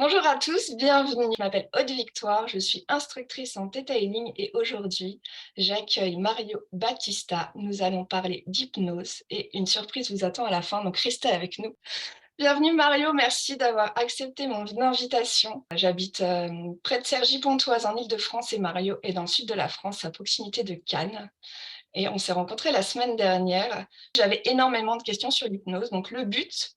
Bonjour à tous, bienvenue. Je m'appelle Aude Victoire, je suis instructrice en Theta Healing et aujourd'hui, j'accueille Mario Battista. Nous allons parler d'hypnose et une surprise vous attend à la fin, donc restez avec nous. Bienvenue Mario, merci d'avoir accepté mon invitation. J'habite près de Cergy-Pontoise en Île-de-France et Mario est dans le sud de la France, à proximité de Cannes. Et on s'est rencontrés la semaine dernière. J'avais énormément de questions sur l'hypnose, donc le but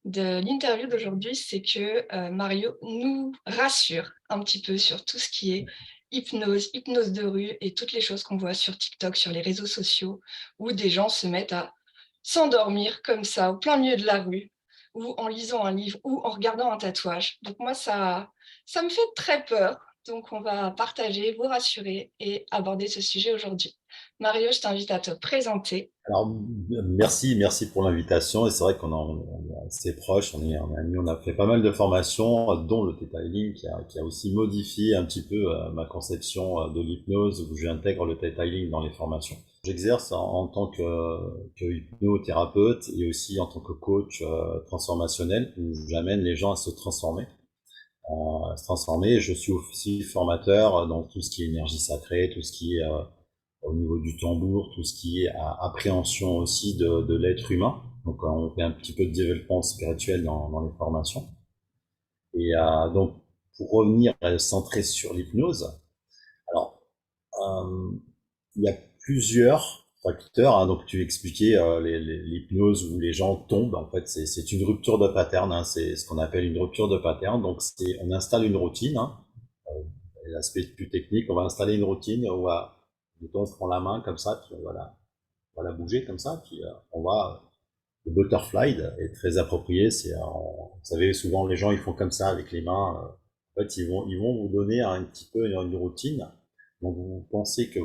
de l'interview d'aujourd'hui, c'est que Mario nous rassure un petit peu sur tout ce qui est hypnose, hypnose de rue et toutes les choses qu'on voit sur TikTok, sur les réseaux sociaux, où des gens se mettent à s'endormir comme ça, au plein milieu de la rue, ou en lisant un livre, ou en regardant un tatouage. Donc moi, ça me fait très peur. Donc on va partager, vous rassurer et aborder ce sujet aujourd'hui. Mario, je t'invite à te présenter. Alors, merci pour l'invitation. Et c'est vrai qu'on est assez proches, on a fait pas mal de formations, dont le Theta Healing, qui a aussi modifié un petit peu ma conception de l'hypnose, où j'intègre le Theta Healing dans les formations. J'exerce en tant que hypnothérapeute et aussi en tant que coach transformationnel, où j'amène les gens à se transformer. Je suis aussi formateur dans tout ce qui est énergie sacrée, tout ce qui est au niveau du tambour, tout ce qui est appréhension aussi de l'être humain. Donc on fait un petit peu de développement spirituel dans les formations. Et donc pour revenir centré sur l'hypnose, alors il y a plusieurs facteurs. Donc tu expliquais l'hypnose où les gens tombent. En fait, c'est une rupture de pattern. C'est ce qu'on appelle une rupture de pattern. Donc on installe une routine. L'aspect plus technique, on va installer une routine. On prend la main comme ça, puis on va la bouger comme ça, puis on va. Le butterfly est très approprié. Vous savez, souvent les gens ils font comme ça avec les mains. En fait, ils vont vous donner un petit peu une routine. Donc vous pensez que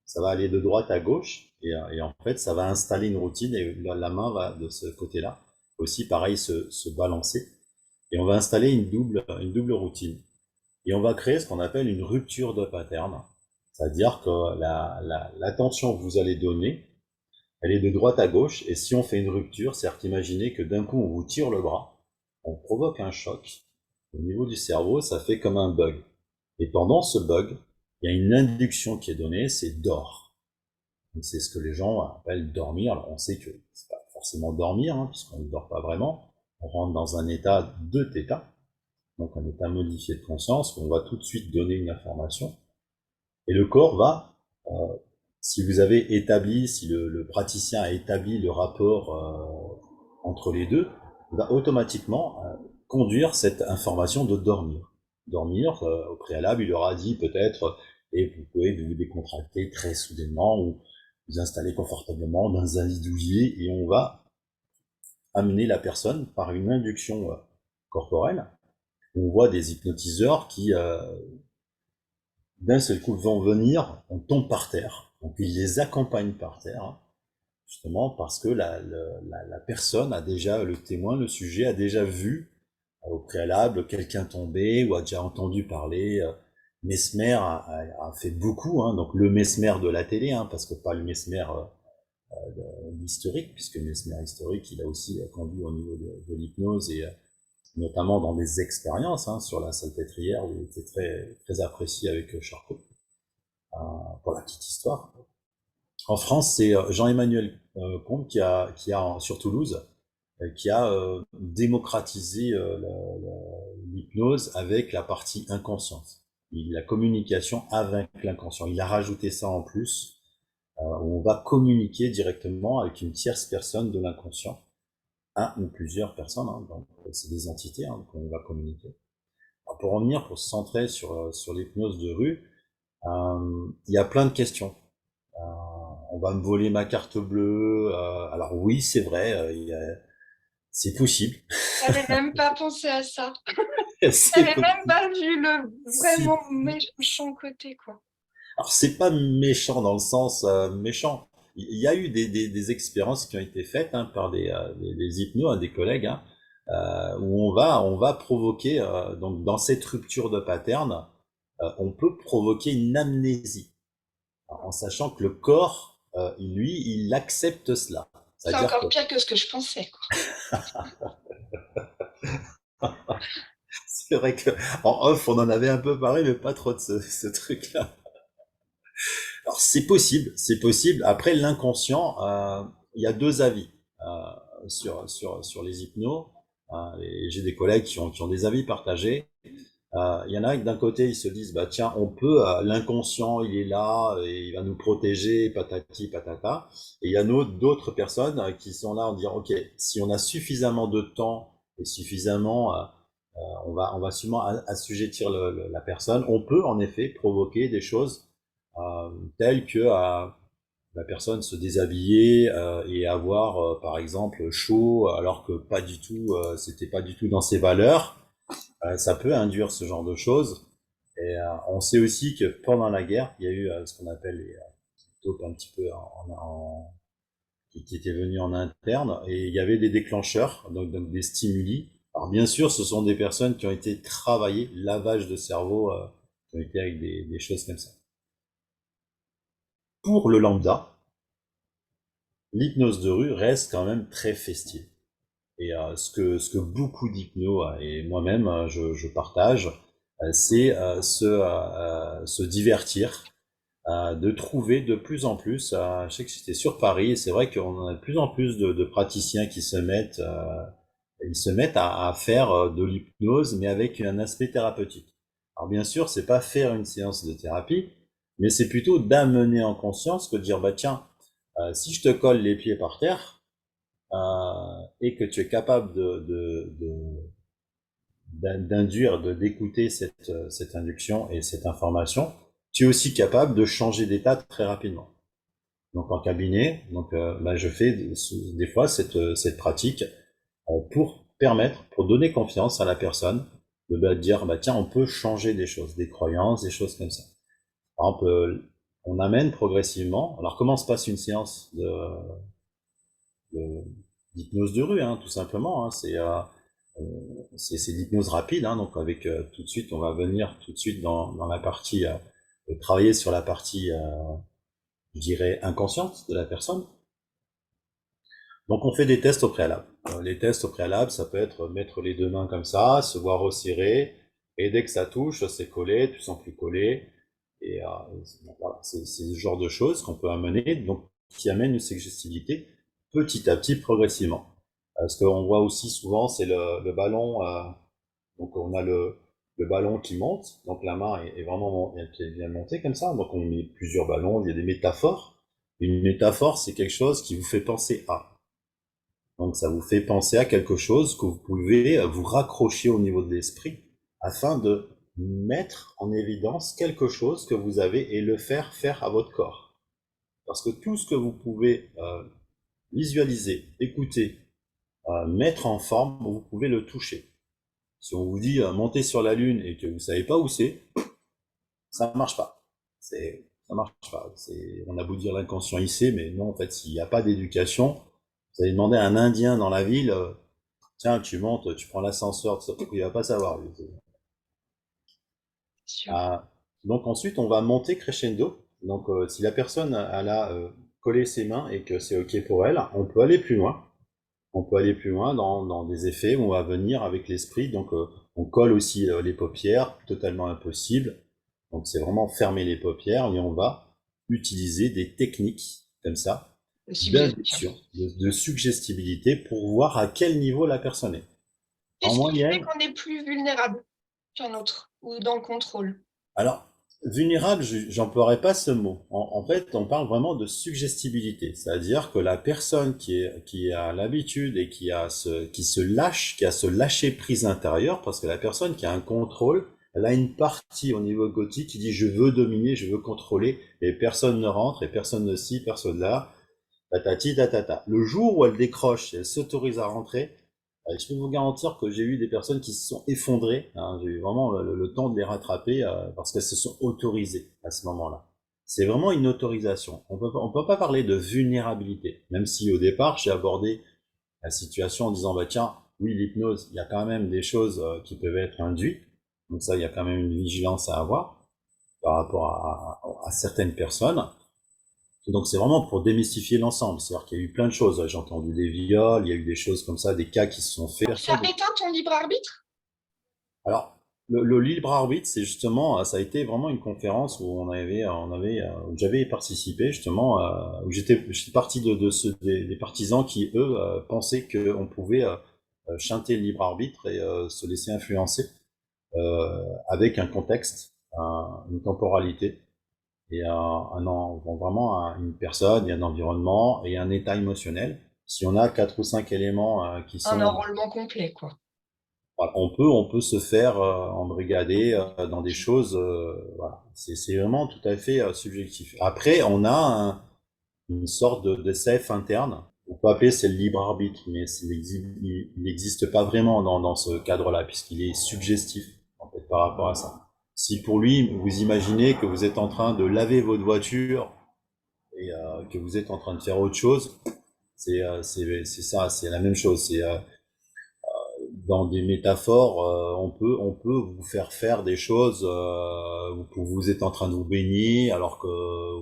ça va aller de droite à gauche, et en fait ça va installer une routine et la main va de ce côté-là. Aussi, pareil, se balancer. Et on va installer une double routine. Et on va créer ce qu'on appelle une rupture de pattern. C'est-à-dire que l'attention que vous allez donner, elle est de droite à gauche, et si on fait une rupture, c'est-à-dire qu'imaginez que d'un coup on vous tire le bras, on provoque un choc, au niveau du cerveau, ça fait comme un bug. Et pendant ce bug, il y a une induction qui est donnée, c'est dors. Donc c'est ce que les gens appellent dormir. Alors on sait que c'est pas forcément dormir, puisqu'on ne dort pas vraiment. On rentre dans un état de θ, donc un état modifié de conscience, où on va tout de suite donner une information. Et le corps va, si vous avez établi, si le praticien a établi le rapport entre les deux, il va automatiquement conduire cette information de dormir. Dormir, au préalable, il aura dit peut-être, et vous pouvez vous décontracter très soudainement ou vous installer confortablement dans un lit douillet, et on va amener la personne par une induction corporelle. On voit des hypnotiseurs qui d'un seul coup vont venir, on tombe par terre. Donc ils les accompagnent par terre, justement parce que la personne a déjà, le témoin, le sujet a déjà vu au préalable quelqu'un tomber ou a déjà entendu parler. Mesmer a fait beaucoup, donc le Mesmer de la télé, parce que pas le Mesmer historique, puisque Mesmer historique, il a aussi conduit au niveau de l'hypnose, et notamment dans des expériences sur la salpêtrière, où il était très, très apprécié avec Charcot. Pour la petite histoire. En France, c'est Jean-Emmanuel Comte sur Toulouse, qui a démocratisé l'hypnose avec la partie inconsciente. La communication avec l'inconscient. Il a rajouté ça en plus, où on va communiquer directement avec une tierce personne de l'inconscient, un ou plusieurs personnes, donc c'est des entités qu'on va communiquer. Alors pour se centrer sur l'hypnose de rue, il y a plein de questions. On va me voler ma carte bleue. Alors oui, c'est vrai, c'est possible. J'avais même pas pensé à ça. C'est J'avais même possible. pas vu le C'est vraiment méchant côté, quoi. Alors c'est pas méchant dans le sens méchant. Il y a eu des expériences qui ont été faites par des hypnos, des collègues, où on va provoquer, donc dans cette rupture de pattern, on peut provoquer une amnésie, en sachant que le corps, lui, il accepte cela. C'est C'est-à-dire que encore pire que ce que je pensais, quoi. C'est vrai que en off, on en avait un peu parlé, mais pas trop de ce truc-là. Alors c'est possible. Après l'inconscient, il y a deux avis sur les hypnos. Et j'ai des collègues qui ont des avis partagés. Il y en a qui d'un côté ils se disent bah tiens on peut l'inconscient il est là et il va nous protéger patati patata et il y a d'autres personnes qui sont là en disant ok si on a suffisamment de temps et suffisamment on va sûrement assujettir la personne on peut en effet provoquer des choses telles que la personne se déshabiller et avoir par exemple chaud alors que pas du tout c'était pas du tout dans ses valeurs ça peut induire ce genre de choses. Et on sait aussi que pendant la guerre, il y a eu ce qu'on appelle les taupes un petit peu qui étaient venus en interne, et il y avait des déclencheurs, donc des stimuli. Alors bien sûr, ce sont des personnes qui ont été travaillées, lavage de cerveau, qui ont été avec des choses comme ça. Pour le lambda, l'hypnose de rue reste quand même très festive. Et ce que beaucoup d'hypnos et moi-même je partage, c'est se divertir, de trouver de plus en plus. Je sais que j'étais sur Paris et c'est vrai qu'on a de plus en plus de praticiens qui se mettent, ils se mettent à faire de l'hypnose, mais avec un aspect thérapeutique. Alors bien sûr, c'est pas faire une séance de thérapie, mais c'est plutôt d'amener en conscience que de dire bah tiens, si je te colle les pieds par terre et que tu es capable d'induire, d'écouter cette induction et cette information, tu es aussi capable de changer d'état très rapidement. Donc en cabinet, bah, je fais des fois cette pratique pour permettre, pour donner confiance à la personne, de bah, dire bah tiens on peut changer des choses, des croyances, des choses comme ça. Par exemple, on amène progressivement. Alors comment se passe une séance d'hypnose de rue, hein, tout simplement. Hein, c'est l'hypnose rapide, hein, donc avec tout de suite, on va venir tout de suite dans la partie, travailler sur la partie, je dirais, inconsciente de la personne. Donc on fait des tests au préalable. Les tests au préalable, ça peut être mettre les deux mains comme ça, se voir resserrer, et dès que ça touche, c'est collé, tu sens plus collé. Et voilà, c'est ce genre de choses qu'on peut amener, donc qui amène une suggestibilité petit à petit, progressivement. Ce qu'on voit aussi souvent, c'est le ballon. Donc on a le ballon qui monte, donc la main est vraiment bien montée comme ça. Donc on met plusieurs ballons, il y a des métaphores. Une métaphore, c'est quelque chose qui vous fait penser à. Donc ça vous fait penser à quelque chose que vous pouvez vous raccrocher au niveau de l'esprit afin de mettre en évidence quelque chose que vous avez et le faire à votre corps. Parce que tout ce que vous pouvez visualiser, écouter, mettre en forme, vous pouvez le toucher. Si on vous dit monter sur la Lune et que vous savez pas où c'est, ça marche pas. Ça marche pas. On a beau dire l'inconscient il sait, mais non, en fait, s'il n'y a pas d'éducation, vous allez demander à un Indien dans la ville, tiens, tu montes, tu prends l'ascenseur, il va pas savoir. Lui. Sûr. Euh, donc ensuite, on va monter crescendo. Donc si la personne elle a collé ses mains et que c'est ok pour elle, on peut aller plus loin. On peut aller plus loin dans des effets où on va venir avec l'esprit. Donc on colle aussi les paupières, totalement impossible. Donc c'est vraiment fermer les paupières et on va utiliser des techniques comme ça De suggestion. d'induction, de suggestibilité pour voir à quel niveau la personne est. En Qu'est-ce qui fait moyenne, qu'on est plus vulnérable qu'un autre ou dans le contrôle? alors vulnérable, j'emploierais pas ce mot. En fait, on parle vraiment de suggestibilité, c'est-à-dire que la personne qui a l'habitude et qui se lâche, qui a ce lâcher prise intérieur, parce que la personne qui a un contrôle, elle a une partie au niveau gothique qui dit je veux dominer, je veux contrôler, et personne ne rentre, et personne ne ci, personne là, tatati tatata. Le jour où elle décroche, elle s'autorise à rentrer, je peux vous garantir que j'ai eu des personnes qui se sont effondrées. Hein, j'ai eu vraiment le temps de les rattraper parce qu'elles se sont autorisées à ce moment-là. C'est vraiment une autorisation. On peut pas parler de vulnérabilité, même si au départ j'ai abordé la situation en disant bah tiens, oui l'hypnose, il y a quand même des choses qui peuvent être induites. Donc ça, il y a quand même une vigilance à avoir par rapport à certaines personnes. Donc c'est vraiment pour démystifier l'ensemble. C'est-à-dire qu'il y a eu plein de choses. J'ai entendu des viols, il y a eu des choses comme ça, des cas qui se sont faits. Ça éteint ton libre arbitre? Alors, le libre arbitre, c'est justement, ça a été vraiment une conférence où où j'avais participé justement, où j'étais parti des partisans qui, eux, pensaient qu'on pouvait chanter le libre arbitre et se laisser influencer avec un contexte, une temporalité et vraiment une personne et un environnement et un état émotionnel. Si on a quatre ou cinq éléments qui Un sont enrôlement complet, quoi. voilà, on peut se faire embrigader dans des choses. Voilà. C'est vraiment tout à fait subjectif. Après, on a une sorte de safe interne. On peut appeler c'est le libre arbitre, mais il n'existe pas vraiment dans ce cadre-là, puisqu'il est suggestif en fait, par rapport à ça. Si pour lui, vous imaginez que vous êtes en train de laver votre voiture et que vous êtes en train de faire autre chose, c'est ça, c'est la même chose. C'est dans des métaphores, on peut vous faire faire des choses où vous êtes en train de vous baigner alors que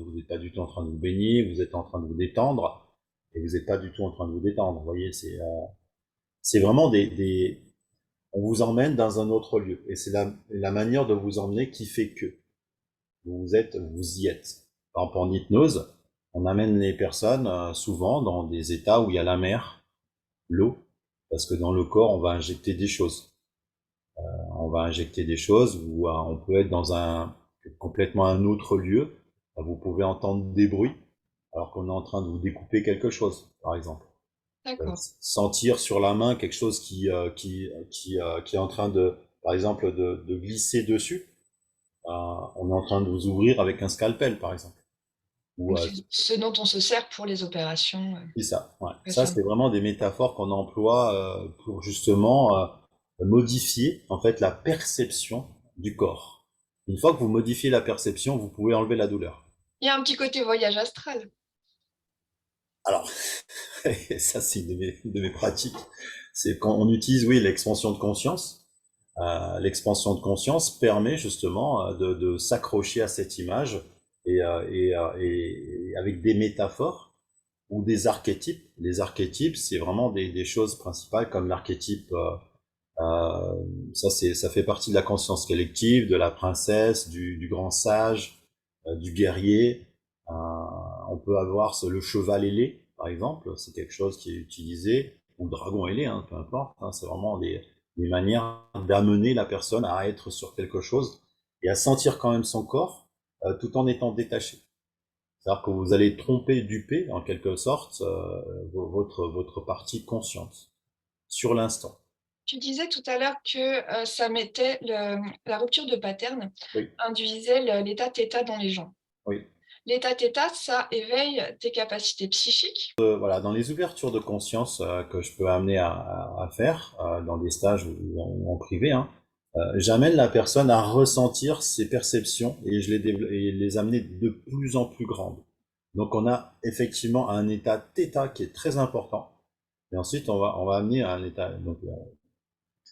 vous n'êtes pas du tout en train de vous baigner, vous êtes en train de vous détendre et vous n'êtes pas du tout en train de vous détendre. Vous voyez, c'est vraiment on vous emmène dans un autre lieu et c'est la manière de vous emmener qui fait que vous y êtes. Par exemple, en hypnose, on amène les personnes souvent dans des états où il y a la mer, l'eau, parce que dans le corps, on va injecter des choses. On va injecter des choses où on peut être dans complètement un autre lieu. Vous pouvez entendre des bruits alors qu'on est en train de vous découper quelque chose, par exemple. D'accord. Sentir sur la main quelque chose qui est en train par exemple, de glisser dessus. On est en train de vous ouvrir avec un scalpel, par exemple. Ou Donc c'est ce dont on se sert pour les opérations, c'est ça. Ouais. Ça, opérations. c'est vraiment des métaphores qu'on emploie pour justement modifier en fait la perception du corps. Une fois que vous modifiez la perception, vous pouvez enlever la douleur. Il y a un petit côté voyage astral. Alors, ça, c'est une de mes pratiques. C'est quand on utilise, oui, l'expansion de conscience. L'expansion de conscience permet justement de s'accrocher à cette image et avec des métaphores ou des archétypes. Les archétypes, c'est vraiment des choses principales comme l'archétype, ça fait partie de la conscience collective, de la princesse, du grand sage, du guerrier. Euh, on peut avoir le cheval ailé, par exemple, c'est quelque chose qui est utilisé, ou le dragon ailé, hein, peu importe. Hein, c'est vraiment des manières d'amener la personne à être sur quelque chose et à sentir quand même son corps tout en étant détaché. C'est-à-dire que vous allez tromper, duper, en quelque sorte, votre partie consciente, sur l'instant. Tu disais tout à l'heure que, ça mettait la rupture de pattern Oui, induisait l'état θ dans les gens. oui. L'état θ, ça éveille tes capacités psychiques. Voilà, dans les ouvertures de conscience que je peux amener à faire, dans des stages ou en privé, hein, j'amène la personne à ressentir ses perceptions et et les amener de plus en plus grandes. Donc on a effectivement un état θ qui est très important. Et ensuite, on va amener à un état, donc,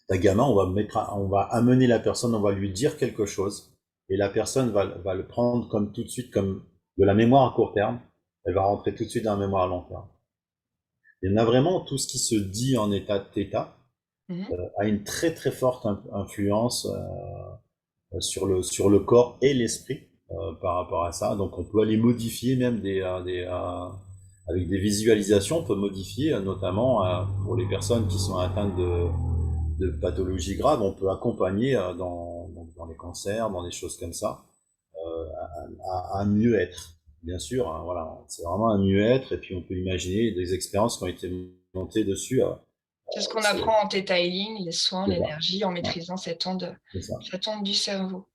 la gamin, on va amener la personne, on va lui dire quelque chose, et la personne va le prendre comme tout de suite, comme de la mémoire à court terme, elle va rentrer tout de suite dans la mémoire à long terme. Il y en a vraiment tout ce qui se dit en état de θ Mmh. a une très très forte influence sur le corps et l'esprit par rapport à ça. Donc on peut aller modifier même avec des visualisations, on peut modifier notamment pour les personnes qui sont atteintes de pathologies graves, on peut accompagner dans les cancers, dans des choses comme ça, à mieux-être. Bien sûr, hein, voilà, c'est vraiment un mieux-être, et puis on peut imaginer des expériences qui ont été montées dessus. C'est ce qu'on C'est apprend en theta healing, les soins, c'est ça, l'énergie, en ouais, maîtrisant c'est ça. cette onde du cerveau.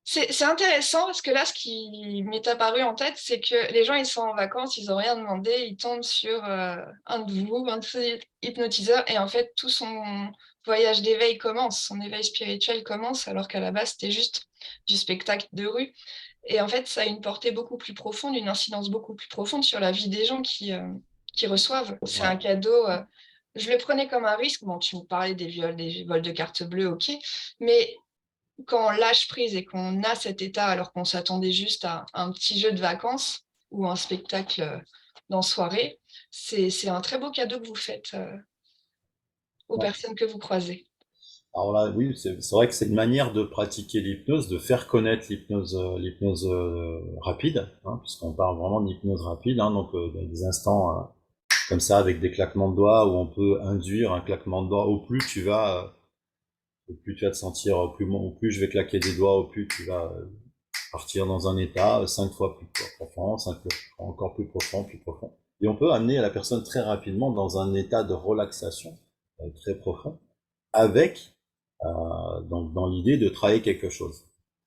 C'est intéressant parce que là, ce qui m'est apparu en tête, c'est que les gens, ils sont en vacances, ils ont rien demandé, ils tombent sur, un de vous, un de ces hypnotiseurs et en fait, tout son voyage d'éveil commence, son éveil spirituel commence alors qu'à la base, c'était juste du spectacle de rue et en fait, ça a une portée beaucoup plus profonde, une incidence beaucoup plus profonde sur la vie des gens qui reçoivent. C'est Ouais. un cadeau, je le prenais comme un risque. Bon, tu me parlais des vols de cartes bleues, OK, mais quand on lâche prise et qu'on a cet état alors qu'on s'attendait juste à un petit jeu de vacances ou un spectacle dans soirée, c'est un très beau cadeau que vous faites aux Ouais. personnes que vous croisez. Alors là, oui, c'est vrai que c'est une manière de pratiquer l'hypnose, de faire connaître l'hypnose rapide, hein, puisqu'on parle vraiment d'hypnose rapide, hein, donc dans des instants comme ça avec des claquements de doigts où on peut induire un claquement de doigts. Au plus tu vas te sentir, au plus je vais claquer des doigts, au plus tu vas partir dans un état 5 fois plus profond, 5 fois encore plus profond, plus profond. Et on peut amener la personne très rapidement dans un état de relaxation très profond, avec donc dans l'idée de travailler quelque chose.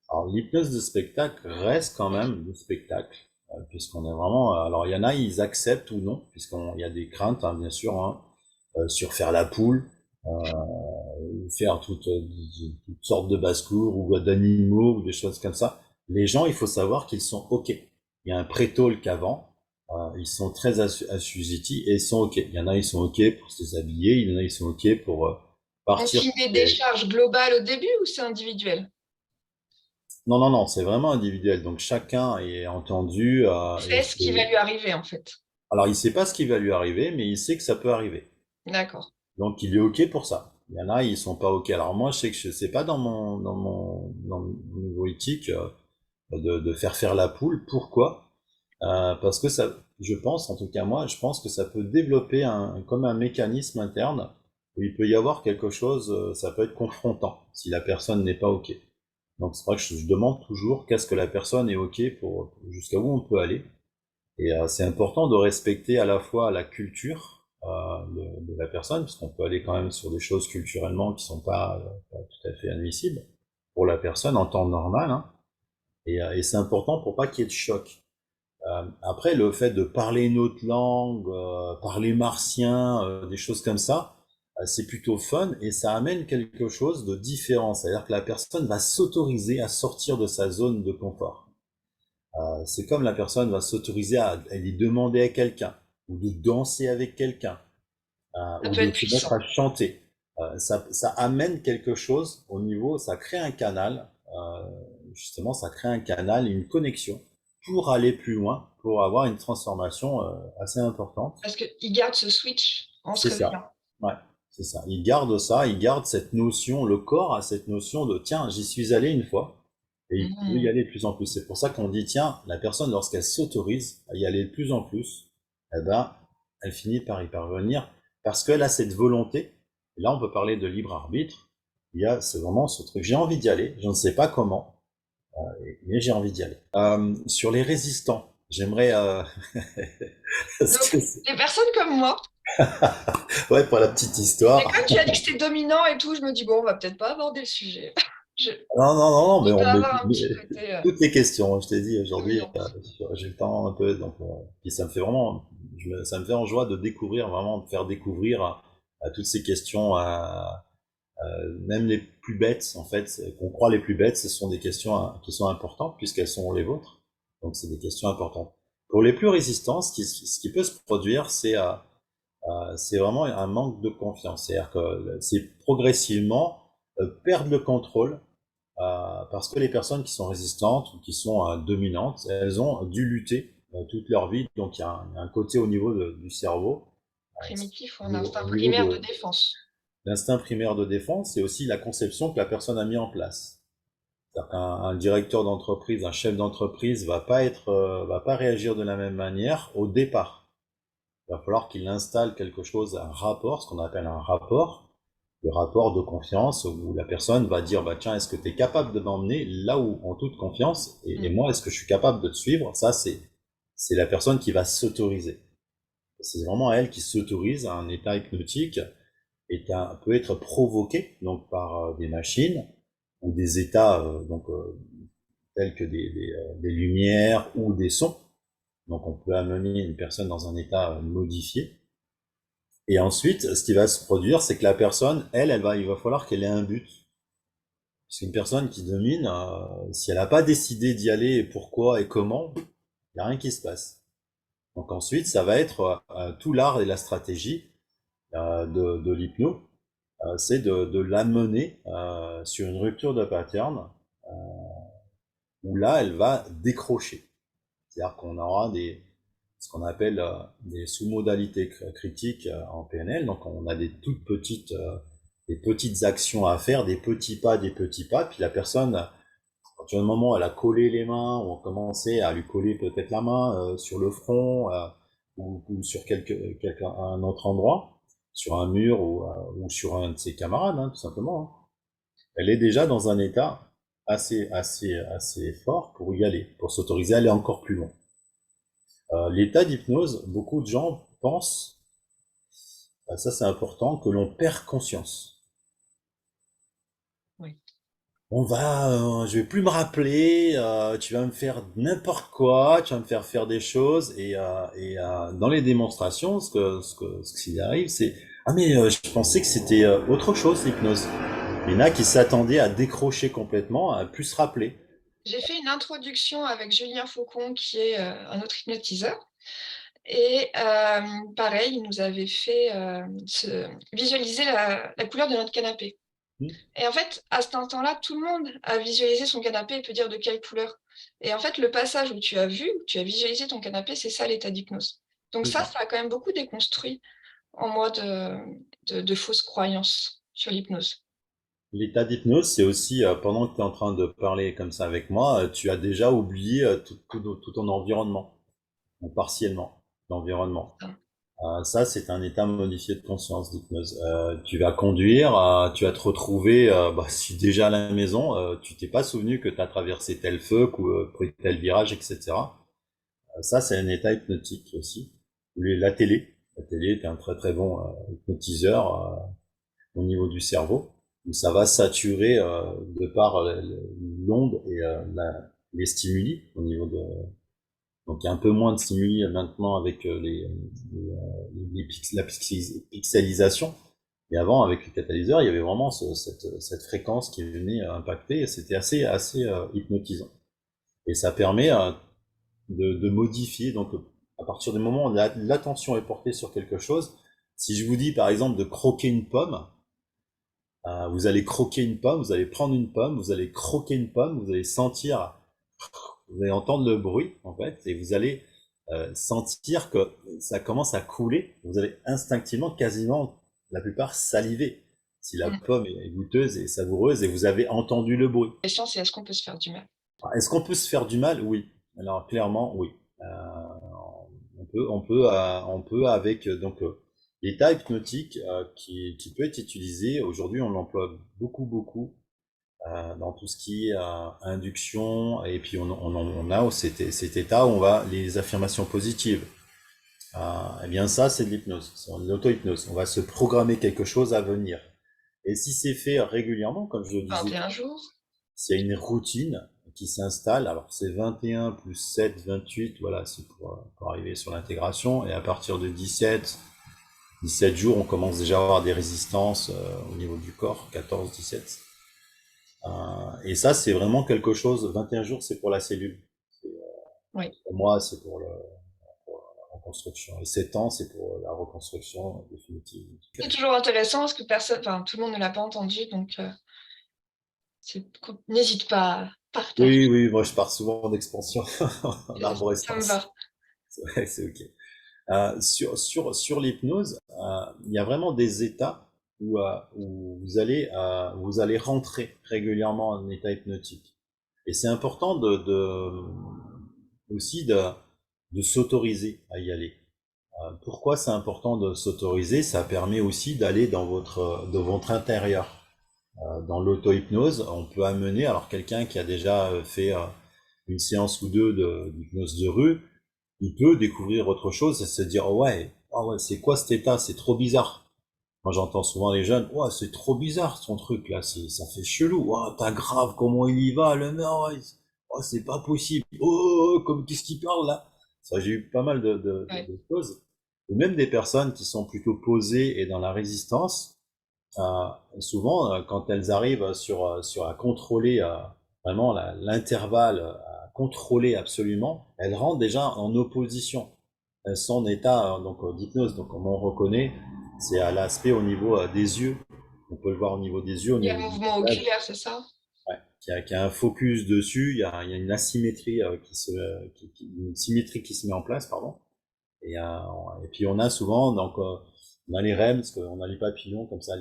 Alors l'hypnose de spectacle reste quand même du spectacle, puisqu'on est vraiment. Alors il y en a, ils acceptent ou non, puisqu'il y a des craintes, hein, bien sûr, hein, sur faire la poule, faire toutes sortes de basse-cours ou d'animaux ou des choses comme ça. Les gens, il faut savoir qu'ils sont OK. Il y a un pré-talk avant, ils sont très assujettis et ils sont OK. Il y en a, ils sont OK pour se déshabiller, il y en a, ils sont OK pour Donc, partir. il met des charges globales au début ou c'est individuel? Non, non, non, c'est vraiment individuel. Donc chacun est entendu. C'est ce qui va lui arriver, en fait. Alors il sait pas ce qui va lui arriver, mais il sait que ça peut arriver. D'accord. Donc il est OK pour ça. Il y en a, ils sont pas OK. Alors moi, je sais que je sais pas dans mon niveau éthique de faire la poule. Pourquoi? Parce que ça, je pense, en tout cas moi, je pense que ça peut développer comme un mécanisme interne où il peut y avoir quelque chose, ça peut être confrontant si la personne n'est pas OK. Donc c'est vrai que je demande toujours qu'est-ce que la personne est OK pour, jusqu'à où on peut aller. Et c'est important de respecter à la fois la culture de la personne, puisqu'on peut aller quand même sur des choses culturellement qui sont pas tout à fait admissibles pour la personne en temps normal, hein. Et c'est important pour pas qu'il y ait de choc. Après, le fait de parler une autre langue, parler martien, des choses comme ça, c'est plutôt fun et ça amène quelque chose de différent. C'est-à-dire que la personne va s'autoriser à sortir de sa zone de confort. C'est comme la personne va s'autoriser à aller demander à quelqu'un, ou de danser avec quelqu'un, Ça ou peut de être se mettre puissant. à chanter. Ça amène quelque chose au niveau, ça crée un canal, justement, ça crée un canal, une connexion pour aller plus loin, pour avoir une transformation assez importante. Parce qu'il garde ce switch en se C'est réveillant. ça. Ouais, c'est ça. Il garde ça, il garde cette notion, le corps a cette notion de tiens, j'y suis allé une fois, et il peut y Mhm. aller de plus en plus. C'est pour ça qu'on dit tiens, la personne, lorsqu'elle s'autorise à y aller de plus en plus, eh ben, elle finit par y parvenir parce qu'elle a cette volonté. Et là, on peut parler de libre arbitre. Il y a vraiment ce truc. J'ai envie d'y aller, je ne sais pas comment, mais j'ai envie d'y aller. Sur les résistants, j'aimerais. Parce Donc, que les personnes comme moi, ouais, pour la petite et histoire. comme tu as dit que c'était dominant et tout, je me dis, bon, on va peut-être pas aborder le sujet. Je, Non, non, non, non, mais il peut on met avoir un petit côté toutes les questions, hein. Je t'ai dit aujourd'hui, dominant. j'ai le temps un peu, donc puis ça me fait vraiment, ça me fait en joie de découvrir, vraiment de faire découvrir à toutes ces questions, même les plus bêtes, en fait, qu'on croit les plus bêtes, ce sont des questions qui sont importantes puisqu'elles sont les vôtres. Donc c'est des questions importantes. Pour les plus résistants, ce qui peut se produire, c'est vraiment un manque de confiance. C'est-à-dire que c'est progressivement perdre le contrôle parce que les personnes qui sont résistantes ou qui sont dominantes, elles ont dû lutter toute leur vie. Donc il y a un côté au niveau du cerveau, Primitif ou un instinct au niveau primaire de défense. l'instinct primaire de défense et aussi la conception que la personne a mis en place. C'est-à-dire qu'un directeur d'entreprise, un chef d'entreprise va pas réagir de la même manière au départ. Il va falloir qu'il installe quelque chose, un rapport, ce qu'on appelle un rapport, le rapport de confiance où la personne va dire bah tiens, est-ce que tu es capable de m'emmener là où en toute confiance et Mm. moi est-ce que je suis capable de te suivre. Ça c'est la personne qui va s'autoriser. C'est vraiment elle qui s'autorise à un état hypnotique et peut être provoqué donc par des machines ou des états tels que des lumières ou des sons. Donc on peut amener une personne dans un état modifié. Et ensuite, ce qui va se produire, c'est que la personne, il va falloir qu'elle ait un but. Parce qu'une personne qui domine, si elle n'a pas décidé d'y aller, pourquoi et comment, il n'y a rien qui se passe. Donc ensuite, ça va être tout l'art et la stratégie de l'hypno, c'est de l'amener sur une rupture de pattern où là, elle va décrocher. C'est-à-dire qu'on aura ce qu'on appelle des sous-modalités critiques en PNL. Donc on a des toutes petites des petites actions à faire, des petits pas, puis la personne, à partir du moment où elle a collé les mains, ou on commençait à lui coller peut-être la main sur le front ou sur un autre endroit, sur un mur ou sur un de ses camarades, hein, tout simplement, hein. Elle est déjà dans un état assez fort pour y aller, pour s'autoriser à aller encore plus loin. L'état d'hypnose, beaucoup de gens pensent, ça c'est important, que l'on perd conscience. Oui. Je vais plus me rappeler, tu vas me faire n'importe quoi, tu vas me faire faire des choses, dans les démonstrations, ce qui arrive, c'est, ah mais je pensais que c'était autre chose l'hypnose. Il y en a qui s'attendaient à décrocher complètement, à plus se rappeler. J'ai fait une introduction avec Julien Faucon, qui est un autre hypnotiseur. Et pareil, il nous avait fait visualiser la couleur de notre canapé. Hmm. Et en fait, à cet instant-là, tout le monde a visualisé son canapé et peut dire de quelle couleur. Et en fait, le passage où tu as vu, où tu as visualisé ton canapé, c'est ça l'état d'hypnose. Donc C'est ça ça. a quand même beaucoup déconstruit en moi de fausses croyances sur l'hypnose. L'état d'hypnose, c'est aussi, pendant que tu es en train de parler comme ça avec moi, tu as déjà oublié tout ton environnement, ou partiellement l'environnement. Hein. Ça, c'est un état modifié de conscience d'hypnose. Tu vas conduire, tu vas te retrouver, si déjà à la maison, tu t'es pas souvenu que tu as traversé tel feu ou pris tel virage, etc. Ça, c'est un état hypnotique aussi. La télé est un très très bon hypnotiseur au niveau du cerveau, où ça va saturer de par l'onde et les stimuli au niveau de. Donc il y a un peu moins de stimuli maintenant avec la pixelisation. Et avant, avec les catalyseurs, il y avait vraiment cette fréquence qui venait impacter, et c'était assez hypnotisant. Et ça permet de modifier. Donc, à partir du moment où l'attention est portée sur quelque chose, si je vous dis par exemple de croquer une pomme, vous allez croquer une pomme, vous allez prendre une pomme, vous allez croquer une pomme, vous allez sentir, vous allez entendre le bruit en fait, et vous allez sentir que ça commence à couler. Vous allez instinctivement, quasiment la plupart, saliver. Si la Mm. pomme est goûteuse et savoureuse et vous avez entendu le bruit. La question, c'est est-ce qu'on peut se faire du mal? Est-ce qu'on peut se faire du mal? Oui. Alors clairement, oui. On peut avec l'état hypnotique qui peut être utilisé. Aujourd'hui, on l'emploie beaucoup dans tout ce qui est induction. Et puis on a cet état où on va les affirmations positives. Eh bien ça, c'est de l'hypnose, c'est de l'auto-hypnose. On va se programmer quelque chose à venir. Et si c'est fait régulièrement, comme je le disais, 21 jours? s'il y a une routine qui s'installe, alors c'est 21 plus 7, 28, voilà, c'est pour arriver sur l'intégration. Et à partir de 17 jours, on commence déjà à avoir des résistances au niveau du corps, 14, 17. Et ça, c'est vraiment quelque chose, 21 jours, c'est pour la cellule. Oui. Pour moi, c'est pour la reconstruction. Et 7 ans, c'est pour la reconstruction définitive. C'est toujours intéressant parce que personne, enfin, tout le monde ne l'a pas entendu, donc n'hésite pas à partager. Oui, moi je pars souvent d'expansion en Ça me arborescence. va. C'est ok. Sur l'hypnose, il y a vraiment des états où vous allez rentrer régulièrement en état hypnotique. Et c'est important aussi de s'autoriser à y aller. Pourquoi c'est important de s'autoriser? Ça permet aussi d'aller dans votre intérieur. Dans l'auto-hypnose, on peut amener, alors quelqu'un qui a déjà fait une séance ou deux d'hypnose de rue, il peut découvrir autre chose et se dire oh ouais, c'est quoi cet état? C'est trop bizarre. Moi j'entends souvent les jeunes, ouais, c'est trop bizarre son truc là, ça fait chelou. Oh, t'as grave comment il y va, le mec, ouais, oh, c'est pas possible. Comme qu'est-ce qu'il parle là? Ça, j'ai eu pas mal Ouais. de choses. Ou même des personnes qui sont plutôt posées et dans la résistance, souvent, quand elles arrivent sur à contrôler vraiment l'intervalle, à contrôler absolument, elles rentrent déjà en opposition. Elles sont en état d'hypnose. Donc, comme on reconnaît, c'est à l'aspect au niveau des yeux. On peut le voir au niveau des yeux, au Il y a niveau un du mouvement visage, oculaire, c'est ça? ouais, qui a un focus dessus. Il y a une asymétrie une symétrie qui se met en place, pardon. Et puis on a souvent on a les REM, parce qu'on a les papillons comme ça,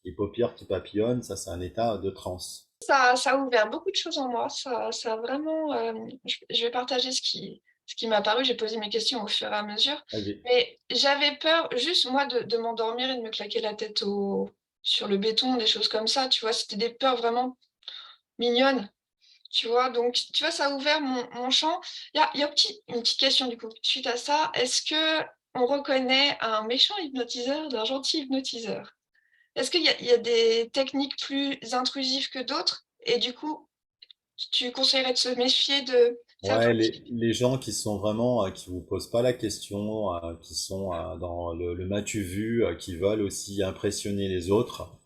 les paupières qui papillonnent, ça c'est un état de transe. Ça a ouvert beaucoup de choses en moi. Ça a vraiment, je vais partager ce qui m'a paru. J'ai posé mes questions au fur et à mesure. Vas-y. Mais j'avais peur juste moi de m'endormir et de me claquer la tête sur le béton, des choses comme ça, tu vois? C'était des peurs vraiment mignonnes, tu vois? Donc tu vois, ça a ouvert mon champ. Il y a une petite question du coup, suite à ça. Est-ce que on reconnaît un méchant hypnotiseur d'un gentil hypnotiseur? Est-ce qu'il y a des techniques plus intrusives que d'autres? Et du coup, tu conseillerais de se méfier de certains Ouais, types? les gens qui sont vraiment, qui vous posent pas la question, qui sont dans le m'as-tu vu, qui veulent aussi impressionner les autres.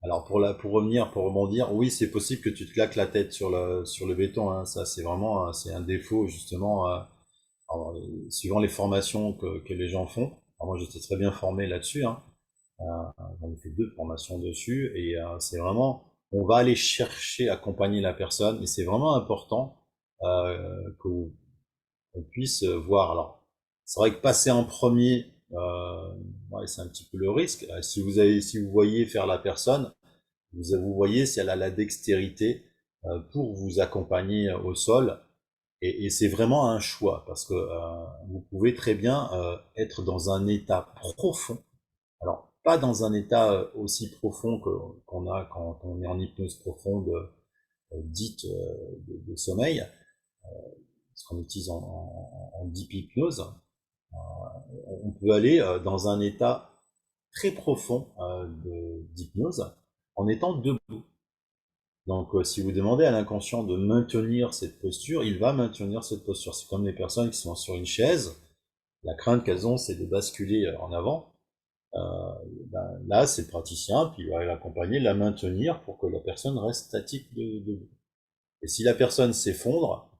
Alors pour revenir, pour rebondir, oui, c'est possible que tu te claques la tête sur le béton, hein. Ça, c'est vraiment, c'est un défaut justement. Alors, suivant les formations que les gens font. Alors moi, j'étais très bien formé là-dessus, hein. Euh, J'en ai fait 2 formations dessus et c'est vraiment, on va aller chercher, accompagner la personne et c'est vraiment important qu'on puisse voir. Alors, c'est vrai que passer en premier, ouais, c'est un petit peu le risque. Si vous voyez faire la personne, vous voyez si elle a la dextérité pour vous accompagner au sol. Et c'est vraiment un choix parce que vous pouvez très bien être dans un état profond. Alors, pas dans un état aussi profond qu'on a quand on est en hypnose profonde dite de sommeil, ce qu'on utilise en deep hypnose. On peut aller dans un état très profond d'hypnose en étant debout. Donc, si vous demandez à l'inconscient de maintenir cette posture, il va maintenir cette posture. C'est comme les personnes qui sont sur une chaise. La crainte qu'elles ont, c'est de basculer en avant. Euh, Là, c'est le praticien, puis il va l'accompagner, la maintenir pour que la personne reste statique debout. Et si la personne s'effondre,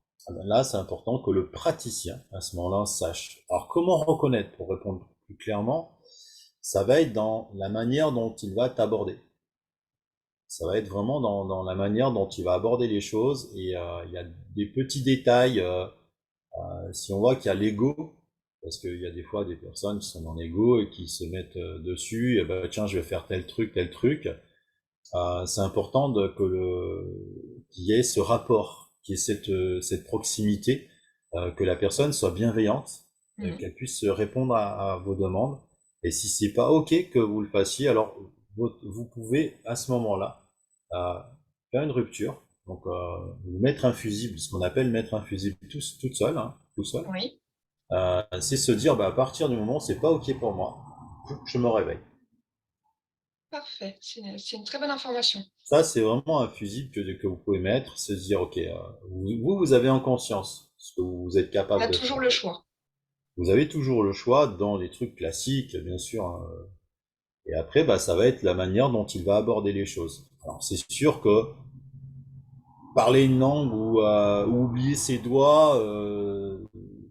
là, c'est important que le praticien, à ce moment-là, sache. Alors, comment reconnaître, pour répondre plus clairement, ça va être dans la manière dont il va t'aborder. Ça va être vraiment dans la manière dont il va aborder les choses. Et il y a des petits détails. Si on voit qu'il y a l'ego, parce qu'il y a des fois des personnes qui sont dans l'ego et qui se mettent dessus, et ben, tiens, je vais faire tel truc. C'est important qu'il y ait ce rapport, qu'il y ait cette proximité, que la personne soit bienveillante, Mmh. qu'elle puisse répondre à vos demandes. Et si c'est pas OK que vous le fassiez, alors vous pouvez à ce moment-là euh, faire une rupture, donc vous mettre un fusible, ce qu'on appelle mettre un fusible toute seule, hein, tout seul. Oui, C'est se dire, bah, à partir du moment où c'est pas OK pour moi, je me réveille. parfait. C'est une très bonne information. Ça, c'est vraiment un fusible que vous pouvez mettre, se dire, OK, vous avez en conscience ce que vous êtes On capable a de toujours faire. le choix. Vous avez toujours le choix dans les trucs classiques, bien sûr, hein. Et après, bah, ça va être la manière dont il va aborder les choses. Alors, c'est sûr que parler une langue ou oublier ses doigts,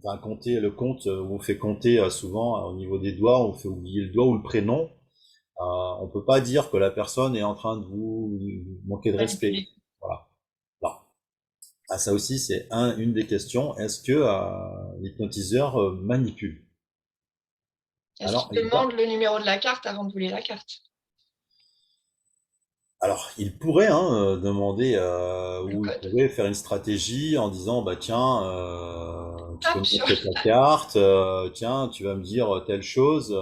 enfin, compter le compte, on vous fait compter souvent au niveau des doigts, on vous fait oublier le doigt ou le prénom. On peut pas dire que la personne est en train de vous manquer de respect. Manipuler. Voilà. Non. Ah, ça aussi, c'est une des questions. Est-ce que l'hypnotiseur manipule? Est-ce Alors, qu'il demande le numéro de la carte avant de voler la carte? il pourrait hein, demander Le ou il code? pourrait faire une stratégie en disant bah tiens, tu peux Tape me sur montrer ta carte, tiens, tu vas me dire telle chose,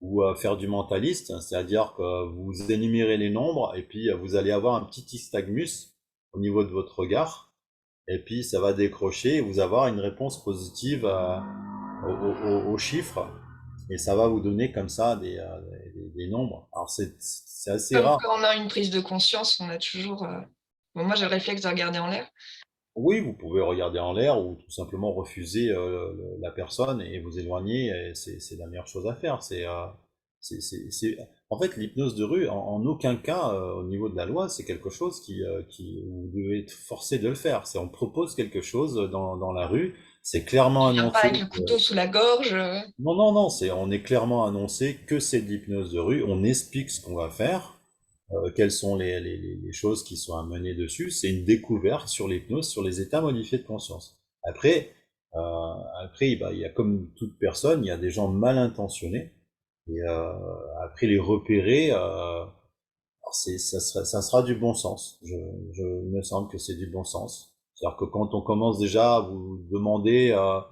ou faire du mentaliste, c'est-à-dire que vous énumérez les nombres et puis vous allez avoir un petit nystagmus au niveau de votre regard et puis ça va décrocher et vous avoir une réponse positive aux chiffres et ça va vous donner comme ça des nombres. Alors c'est assez comme rare. quand on a une prise de conscience, on a toujours, bon moi j'ai le réflexe de regarder en l'air. Oui, vous pouvez regarder en l'air ou tout simplement refuser la personne et vous éloigner. Et c'est la meilleure chose à faire. En fait, l'hypnose de rue, en aucun cas, au niveau de la loi, c'est quelque chose vous devez être forcé de le faire. C'est on propose quelque chose dans la rue, c'est clairement Je viens pas annoncé. avec le couteau sous la gorge, Non, non, non, on est clairement annoncé que c'est de l'hypnose de rue. On explique ce qu'on va faire, quelles sont les choses qui sont à mener dessus. C'est une découverte sur l'hypnose, sur les états modifiés de conscience. Après, bah, il y a comme toute personne, il y a des gens mal intentionnés. Et après les repérer, Alors ça sera du bon sens. Il me semble que c'est du bon sens. C'est-à-dire que quand on commence déjà à vous demander à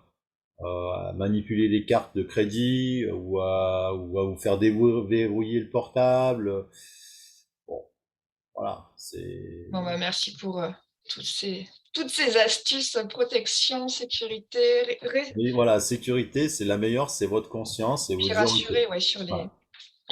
manipuler les cartes de crédit ou à vous faire verrouiller le portable, bon, voilà, c'est. Bon, bah, merci pour toutes ces astuces, protection, sécurité, Mais voilà, sécurité, c'est la meilleure, c'est votre conscience et vous puis dire, ok, rassurer, ouais, sur voilà.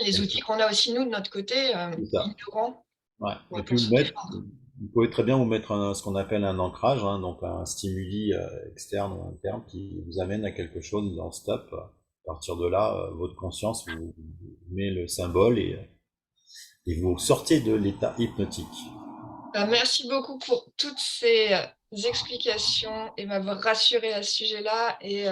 les outils qu'on a aussi, nous, de notre côté, C'est ça. ignorants, Ouais. Et ouais, puis pour se défendre. vous pouvez très bien vous mettre ce qu'on appelle un ancrage, hein, donc un stimuli externe ou interne qui vous amène à quelque chose dans stop. À partir de là, votre conscience vous met le symbole et vous sortez de l'état hypnotique. Merci beaucoup pour toutes ces explications et m'avoir rassuré à ce sujet-là et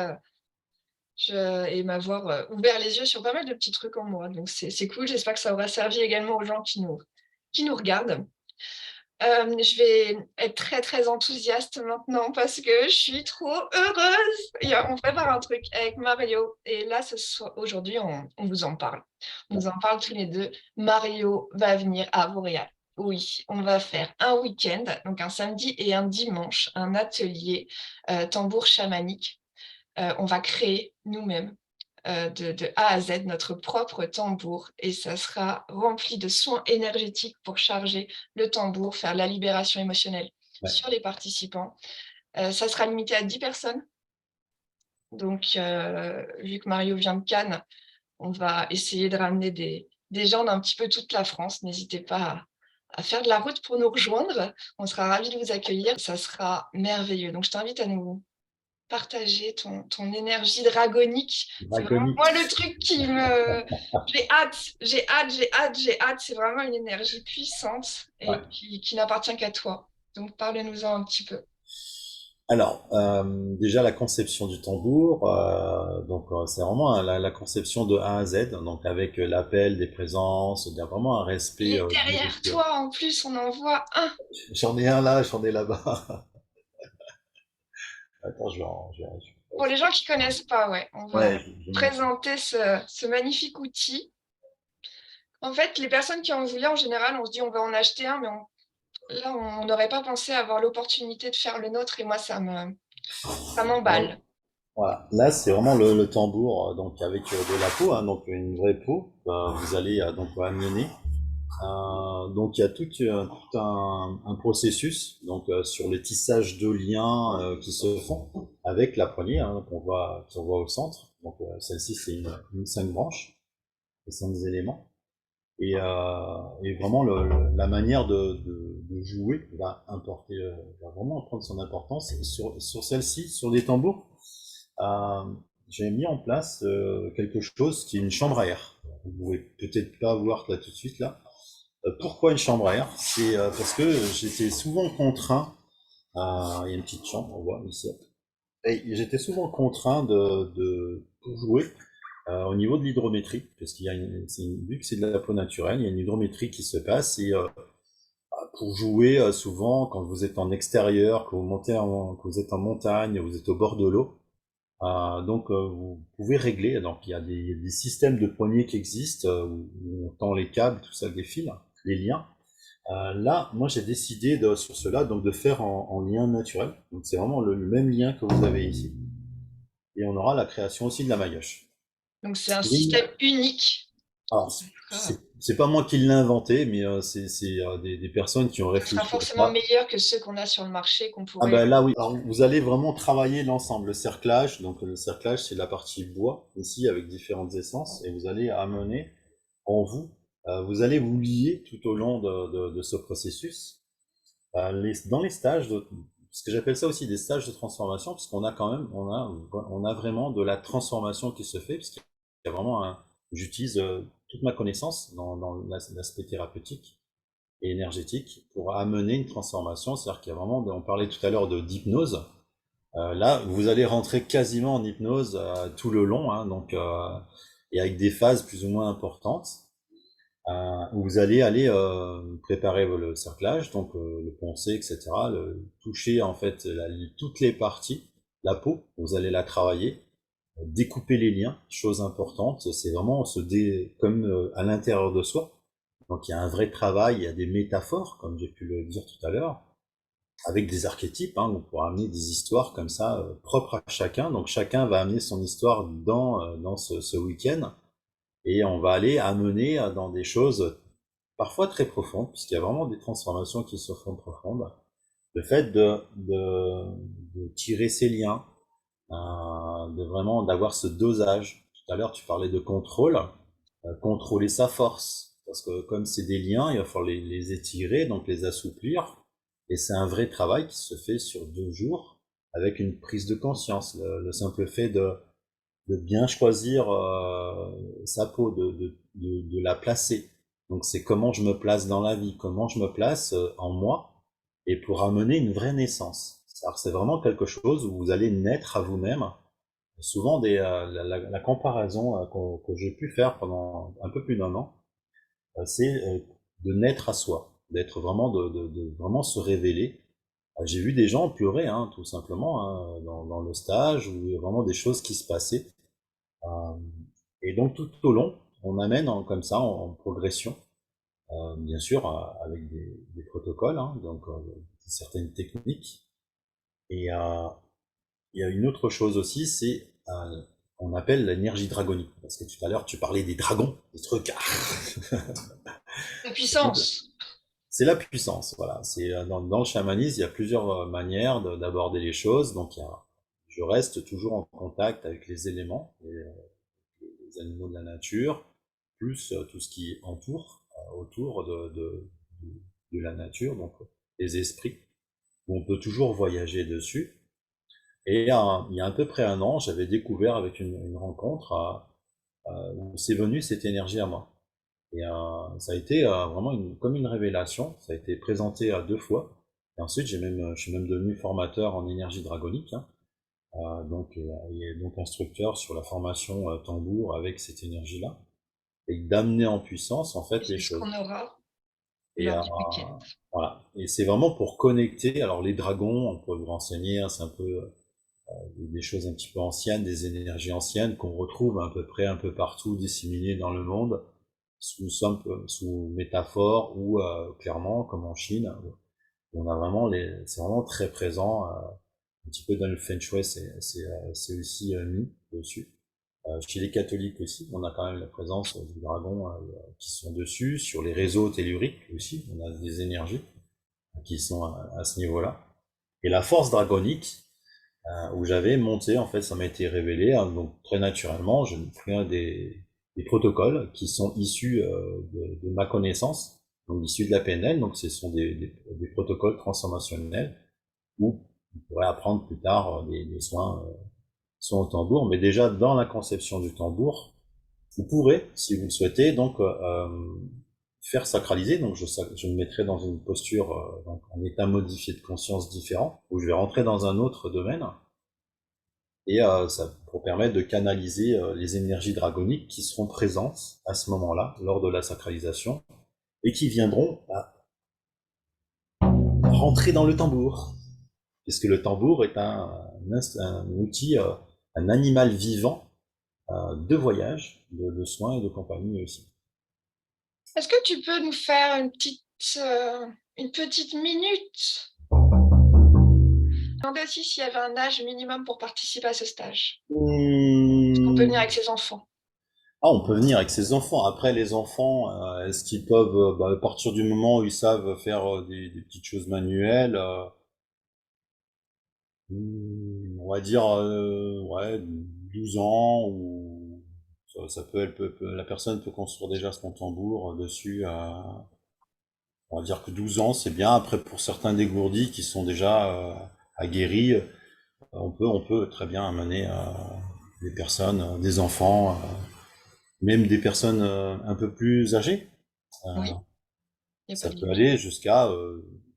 m'avoir ouvert les yeux sur pas mal de petits trucs en moi. Donc c'est cool. J'espère que ça aura servi également aux gens qui nous regardent. Je vais être très, très enthousiaste maintenant parce que je suis trop heureuse. On prépare un truc avec Mario et là, aujourd'hui, on vous en parle. On vous en parle tous les deux. Mario va venir à Montréal. Oui, on va faire un week-end, donc un samedi et un dimanche, un atelier tambour chamanique. On va créer nous-mêmes de A à Z notre propre tambour et ça sera rempli de soins énergétiques pour charger le tambour, faire la libération émotionnelle Ouais. sur les participants. Ça sera limité à 10 personnes. Donc, vu que Mario vient de Cannes, on va essayer de ramener des gens d'un petit peu toute la France. N'hésitez pas à faire de la route pour nous rejoindre. On sera ravis de vous accueillir. Ça sera merveilleux. Donc, je t'invite à nous partager ton énergie dragonique. C'est vraiment Draconique. moi le truc qui me j'ai hâte, j'ai hâte, j'ai hâte, j'ai hâte. C'est vraiment une énergie puissante et Ouais. qui n'appartient qu'à toi. Donc parle-nous-en un petit peu. Alors, déjà la conception du tambour, c'est vraiment la conception de A à Z, donc avec l'appel des présences, il y a vraiment un Il respect est du derrière rituel. toi en plus, on en voit un. J'en ai un là, j'en ai là-bas. Attends, Pour les gens qui connaissent pas, ouais, on ouais, va je montre. présenter ce magnifique outil. En fait, les personnes qui en voulaient, en général, on se dit on va en acheter un, mais là, on n'aurait pas pensé avoir l'opportunité de faire le nôtre et moi, ça Alors, m'emballe. voilà, là c'est vraiment le tambour, donc avec de la peau, hein, donc une vraie peau, vous allez donc amener. Donc il y a tout un processus donc sur les tissages de liens qui se font avec la poignée hein, qu'on voit au centre. Donc celle-ci c'est une 5 branches, les 5 éléments. Et vraiment la manière de jouer va vraiment prendre son importance. Et sur celle-ci, sur les tambours, euh, j'ai mis en place quelque chose qui est une chambre à air. Vous pouvez peut-être pas voir là tout de suite là. Pourquoi une chambre à air? C'est parce que j'étais souvent contraint, il y a une petite chambre, on voit ici, et j'étais souvent contraint pour jouer au niveau de l'hydrométrie, parce qu'il y a vu que c'est de la peau naturelle, il y a une hydrométrie qui se passe, et pour jouer, souvent, quand vous êtes en extérieur, que vous êtes en montagne, vous êtes au bord de l'eau, vous pouvez régler. Donc il y a des systèmes de poignées qui existent où on tend les câbles, tout ça, avec des fils, les liens. Là, moi j'ai décidé sur cela donc de faire en lien naturel. Donc c'est vraiment le même lien que vous avez ici. Et on aura la création aussi de la maillotche. Donc c'est un Oui. système unique. Alors Ah, c'est pas moi qui l'ai inventé, mais c'est des personnes qui ont ça sera réfléchi à forcément ça. meilleur que ceux qu'on a sur le marché, qu'on Ah pourrait. ben là oui, alors vous allez vraiment travailler l'ensemble, le cerclage. Donc le cerclage c'est la partie bois ici avec différentes essences et vous allez amener en vous, vous allez vous lier tout au long de ce processus. Dans les stages, ce que j'appelle ça aussi des stages de transformation, parce qu'on a quand même, on a vraiment de la transformation qui se fait, parce qu'il y a vraiment j'utilise toute ma connaissance dans l'aspect thérapeutique et énergétique pour amener une transformation. C'est-à-dire qu'il y a vraiment, on parlait tout à l'heure d'hypnose. Là, vous allez rentrer quasiment en hypnose tout le long, hein, et avec des phases plus ou moins importantes. Où vous allez aller préparer le cerclage, donc le poncer, etc. Toucher en fait toutes les parties, la peau, vous allez la travailler, découper les liens, chose importante, c'est vraiment comme à l'intérieur de soi. Donc il y a un vrai travail, il y a des métaphores, comme j'ai pu le dire tout à l'heure, avec des archétypes, hein, on pourra amener des histoires comme ça, propres à chacun. Donc chacun va amener son histoire dans ce week-end, et on va aller amener dans des choses parfois très profondes, puisqu'il y a vraiment des transformations qui se font profondes. Le fait de tirer ces liens, de vraiment d'avoir ce dosage. Tout à l'heure, tu parlais de contrôle, contrôler sa force, parce que comme c'est des liens, il va falloir les étirer, donc les assouplir, et c'est un vrai travail qui se fait sur 2 jours, avec une prise de conscience, le simple fait de bien choisir sa peau, de la placer. Donc c'est comment je me place dans la vie, comment je me place en moi, et pour amener une vraie naissance. Alors c'est vraiment quelque chose où vous allez naître à vous-même. Souvent, la comparaison que j'ai pu faire pendant un peu plus d'1 an, c'est de naître à soi, d'être vraiment, de vraiment se révéler. J'ai vu des gens pleurer, hein, tout simplement, hein, dans le stage, ou vraiment des choses qui se passaient. Euh, et donc tout au long, on amène comme ça en progression, bien sûr avec des protocoles, hein, donc certaines techniques. Et il y a une autre chose aussi, c'est on appelle l'énergie dragonique. Parce que tout à l'heure, tu parlais des dragons, des trucs. La puissance. C'est la puissance, voilà. C'est dans le chamanisme, il y a plusieurs manières d'aborder les choses. Donc, je reste toujours en contact avec les éléments, les animaux de la nature, plus tout ce qui entoure, autour de la nature, donc les esprits, où on peut toujours voyager dessus. Et il y a à peu près 1 an, j'avais découvert avec une rencontre où c'est venu cette énergie à moi. Et ça a été vraiment comme une révélation. Ça a été présenté à 2 fois. Et ensuite, je suis même devenu formateur en énergie dragonique, hein. Et donc instructeur sur la formation tambour avec cette énergie-là, et d'amener en puissance en fait les C'est ce choses. qu'on aura Et lors du week-end. voilà. Et c'est vraiment pour connecter. Alors les dragons, on peut vous renseigner, hein, c'est un peu des choses un petit peu anciennes, des énergies anciennes qu'on retrouve à peu près un peu partout disséminées dans le monde, sous métaphore, ou clairement comme en Chine, où on a vraiment c'est vraiment très présent, un petit peu dans le Feng Shui, c'est aussi mis dessus. Chez les catholiques aussi, on a quand même la présence des dragons qui sont dessus. Sur les réseaux telluriques aussi, on a des énergies qui sont à ce niveau-là. Et la force dragonique, où j'avais monté, en fait, ça m'a été révélé, hein, donc très naturellement, je me souviens des protocoles qui sont issus de ma connaissance, donc issus de la PNL, donc ce sont des protocoles transformationnels, où on pourrait apprendre plus tard des soins au tambour, mais déjà dans la conception du tambour, vous pourrez, si vous le souhaitez, donc faire sacraliser. Donc je me mettrai dans une posture, donc en état modifié de conscience différent, où je vais rentrer dans un autre domaine, et ça pour permettre de canaliser les énergies dragoniques qui seront présentes à ce moment-là, lors de la sacralisation, et qui viendront rentrer dans le tambour, puisque le tambour est un outil, un animal vivant de voyage, de soins et de compagnie aussi. Est-ce que tu peux nous faire une petite minute? Je me demandais aussi s'il y avait un âge minimum pour participer à ce stage. Est-ce qu'on peut venir avec ses enfants? Ah, on peut venir avec ses enfants. Après, les enfants, est-ce qu'ils peuvent, à partir du moment où ils savent faire des petites choses manuelles, on va dire, ouais, 12 ans, ou ça peut, la personne peut construire déjà son tambour dessus. On va dire que 12 ans, c'est bien. Après, pour certains dégourdis qui sont déjà aguerris, on peut très bien amener des personnes, des enfants, même des personnes un peu plus âgées. Oui, il n'y a Ça pas de peut limite. aller jusqu'à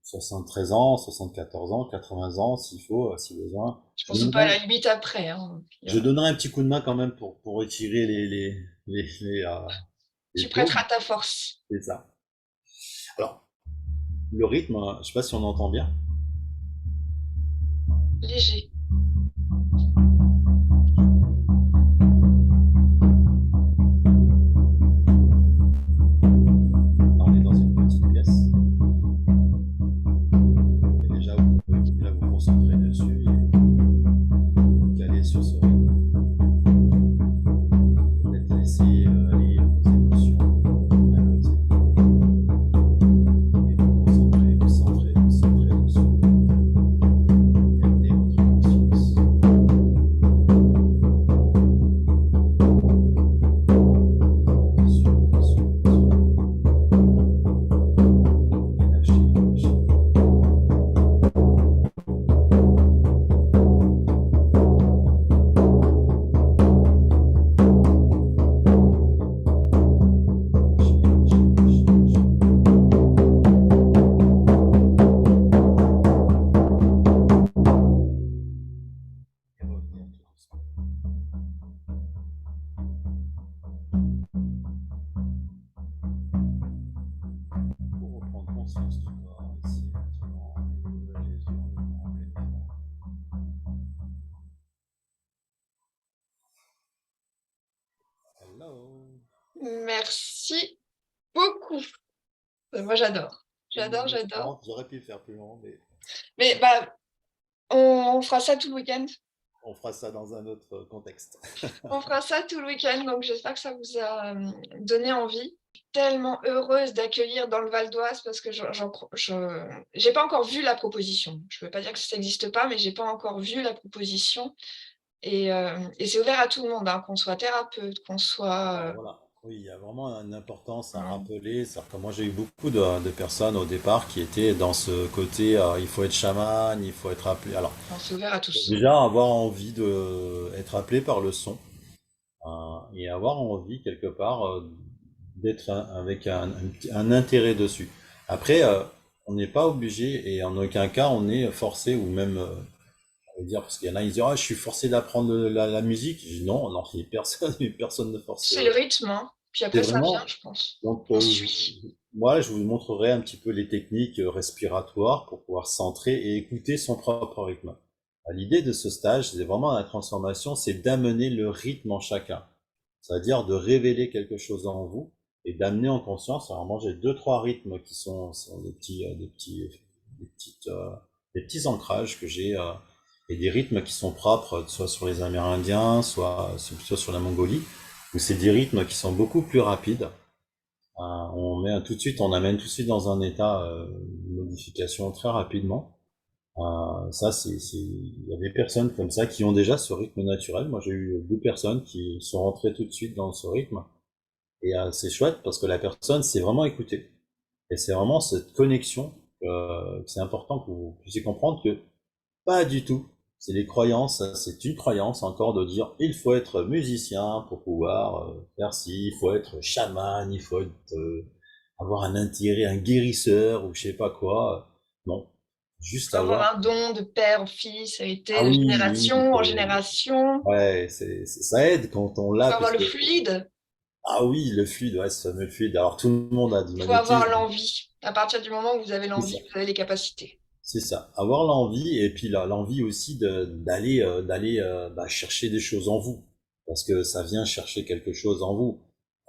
73 ans, 74 ans, 80 ans, s'il faut, si besoin. Je pense pas à la limite après, hein. Je donnerai un petit coup de main quand même pour retirer les Tu paumes. prêteras ta force. C'est ça. Alors, le rythme, je sais pas si on entend bien. Léger. Merci beaucoup. Moi, j'adore. J'adore, j'adore. Non, j'aurais pu faire plus long, mais Mais bah, on fera ça tout le week-end. on fera ça dans un autre contexte. On fera ça tout le week-end, donc j'espère que ça vous a donné envie. Tellement heureuse d'accueillir dans le Val d'Oise parce que j'ai pas encore vu la proposition. Je ne veux pas dire que ça n'existe pas, mais j'ai pas encore vu la proposition. Et c'est ouvert à tout le monde, hein, qu'on soit thérapeute, qu'on soit. Alors voilà, oui, il y a vraiment une importance à Mmh. rappeler. C'est-à-dire que moi, j'ai eu beaucoup de personnes au départ qui étaient dans ce côté, il faut être chaman, il faut être appelé. Alors, Non, c'est ouvert à tous. déjà, avoir envie d'être appelé par le son, et avoir envie, quelque part, d'être avec un intérêt dessus. Après, on n'est pas obligé, et en aucun cas, on est forcé, ou même, on va dire, parce qu'il y en a, ils disent, ah, je suis forcé d'apprendre la musique. Je dis, non, non, il y a personne, personne ne force. C'est le rythme, hein, puis C'est après ça vient, vraiment, je pense. donc, On suit. moi, je vous montrerai un petit peu les techniques respiratoires pour pouvoir centrer et écouter son propre rythme. L'idée de ce stage, c'est vraiment la transformation, c'est d'amener le rythme en chacun. C'est-à-dire de révéler quelque chose en vous et d'amener en conscience. Alors moi, j'ai deux, trois rythmes qui sont des petits ancrages que j'ai, et des rythmes qui sont propres, soit sur les Amérindiens, soit sur la Mongolie, où c'est des rythmes qui sont beaucoup plus rapides. Tout de suite, on amène tout de suite dans un état de modification très rapidement. Il y a des personnes comme ça qui ont déjà ce rythme naturel. Moi, j'ai eu deux personnes qui sont rentrées tout de suite dans ce rythme. Et c'est chouette parce que la personne s'est vraiment écoutée. Et c'est vraiment cette connexion que c'est important que vous puissiez comprendre que pas du tout. C'est les croyances, c'est une croyance encore de dire il faut être musicien pour pouvoir faire ci, il faut être chaman, il faut avoir un intérêt, un guérisseur ou je sais pas quoi. Non, juste Faut avoir avoir. un don de père en fils, hérité Ah de oui, oui, génération en génération. ouais, ça aide quand on l'a Faut avoir parce le que fluide. ah oui, le fluide, ouais, ce fameux fluide. Alors tout le monde a du Faut avoir magnétisme, l'envie. À partir du moment où vous avez c'est ça. l'envie, vous avez les capacités. C'est ça, avoir l'envie et puis l'envie aussi d'aller chercher des choses en vous, parce que ça vient chercher quelque chose en vous.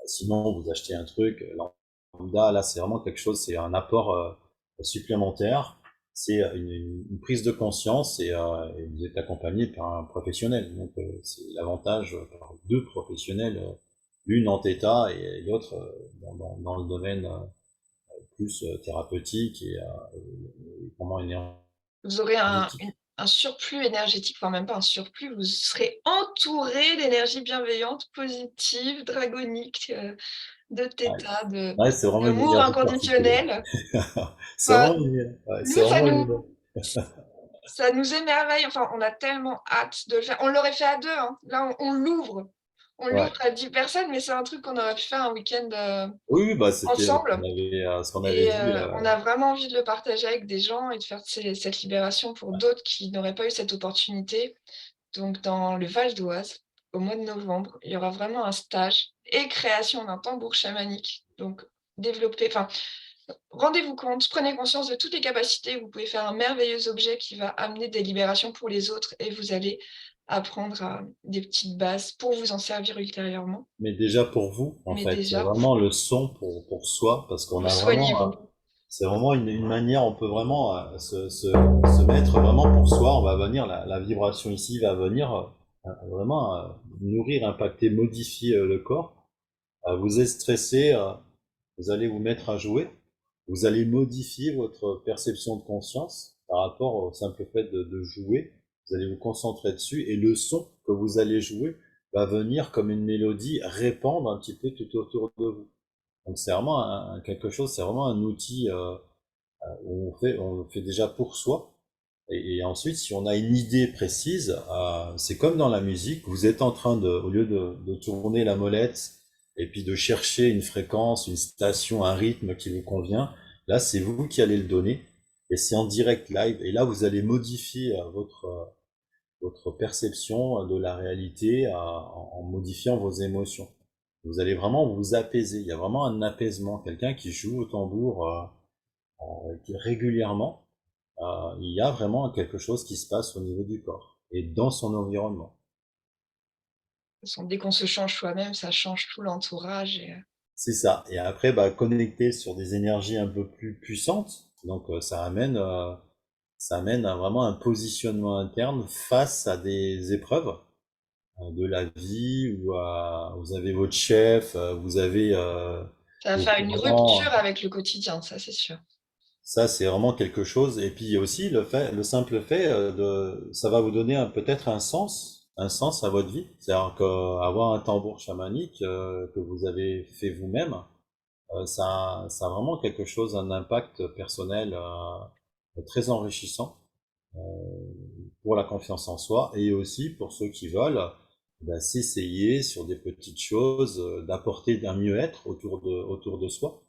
Sinon, vous achetez un truc, là c'est vraiment quelque chose, c'est un apport supplémentaire, c'est une prise de conscience et vous êtes accompagné par un professionnel. Donc c'est l'avantage par deux professionnels, l'une en theta et l'autre dans le domaine plus thérapeutique et vraiment Vous aurez énergétique. un surplus énergétique, enfin même pas un surplus, vous serez entouré d'énergie bienveillante, positive, dragonique, de Ouais, theta, ouais, c'est vraiment une d'amour énergie particulière. inconditionnel. C'est Enfin, vraiment ouais, c'est nous, vraiment une. ça nous émerveille, enfin, on a tellement hâte de le faire. On l'aurait fait à 2, hein. Là, on l'ouvre. On Ouais. l'ouvre à 10 personnes, mais c'est un truc qu'on aurait pu faire un week-end, Oui, oui, bah c'était ensemble. ce qu'on avait Et vu. on a vraiment envie de le partager avec des gens et de faire cette libération pour d'autres qui n'auraient pas eu cette opportunité. Donc dans le Val d'Oise, au mois de novembre, il y aura vraiment un stage et création d'un tambour chamanique. Donc développer, enfin, rendez-vous compte, prenez conscience de toutes les capacités. Vous pouvez faire un merveilleux objet qui va amener des libérations pour les autres et vous allez apprendre des petites bases pour vous en servir ultérieurement. Mais déjà pour vous, en Mais fait, il y a déjà, vraiment le son pour soi, parce qu'on vous a soignez vraiment, vous. c'est vraiment une manière, on peut vraiment se mettre vraiment pour soi. On va venir, la vibration ici va venir vraiment nourrir, impacter, modifier le corps. Vous êtes stressé, vous allez vous mettre à jouer. Vous allez modifier votre perception de conscience par rapport au simple fait de jouer. Vous allez vous concentrer dessus et le son que vous allez jouer va venir comme une mélodie répandre un petit peu tout autour de vous. Donc c'est vraiment quelque chose, c'est vraiment un outil où on le fait déjà pour soi. Et ensuite, si on a une idée précise, c'est comme dans la musique, vous êtes en train au lieu de tourner la molette et puis de chercher une fréquence, une station, un rythme qui vous convient, là, c'est vous qui allez le donner et c'est en direct live. Et là, vous allez modifier votre perception de la réalité en modifiant vos émotions. Vous allez vraiment vous apaiser. Il y a vraiment un apaisement. Quelqu'un qui joue au tambour régulièrement, il y a vraiment quelque chose qui se passe au niveau du corps et dans son environnement. façon, dès qu'on se change soi-même, ça change tout l'entourage et C'est ça. Et après, bah, connecter sur des énergies un peu plus puissantes. Donc, ça amène à vraiment un positionnement interne face à des épreuves de la vie où vous avez votre chef, vous avez ça va vos faire une rupture parents. avec le quotidien, ça, c'est sûr. Ça, c'est vraiment quelque chose. Et puis aussi le simple fait ça va vous donner peut-être un sens à votre vie. C'est-à-dire qu'avoir un tambour chamanique que vous avez fait vous-même, ça a vraiment quelque chose, un impact personnel très enrichissant euh, pour la confiance en soi et aussi pour ceux qui veulent s'essayer sur des petites choses, d'apporter un mieux-être autour de soi.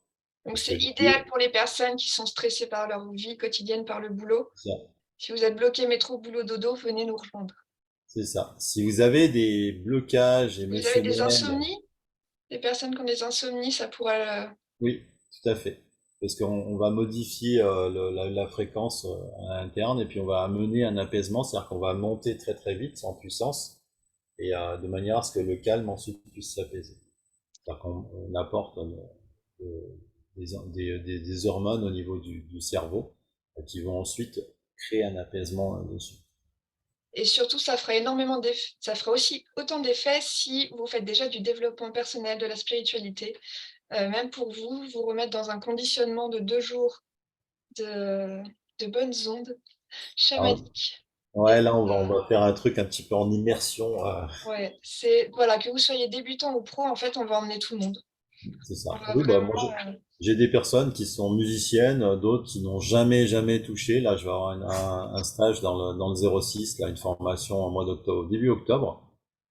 Donc Parce que c'est l'idée, idéal pour les personnes qui sont stressées par leur vie quotidienne, par le boulot. c'est Si vous êtes bloqué métro, boulot, dodo, venez nous rejoindre. c'est ça. Si vous avez des blocages Vous avez des émotionnels, insomnies? Les personnes qui ont des insomnies, ça pourrait, oui, tout à fait. Parce qu'on va modifier la fréquence à l'interne et puis on va amener un apaisement, c'est-à-dire qu'on va monter très très vite en puissance et de manière à ce que le calme ensuite puisse s'apaiser. C'est-à-dire qu'on apporte des hormones au niveau du cerveau qui vont ensuite créer un apaisement dessus. et surtout, ça fera énormément d'effets. Ça fera aussi autant d'effets si vous faites déjà du développement personnel, de la spiritualité. Même pour vous, vous remettre dans un conditionnement de 2 jours de bonnes ondes Alors, chamaniques et ouais, là on ça va faire un truc un petit peu en immersion, ouais, c'est voilà, que vous soyez débutant ou pro, en fait, on va emmener tout le monde. c'est On ça. va Oui, bah moi vraiment, j'ai des personnes qui sont musiciennes, d'autres qui n'ont jamais touché. Là, je vais avoir un stage dans le 06, là, une formation au mois d'octobre, début octobre.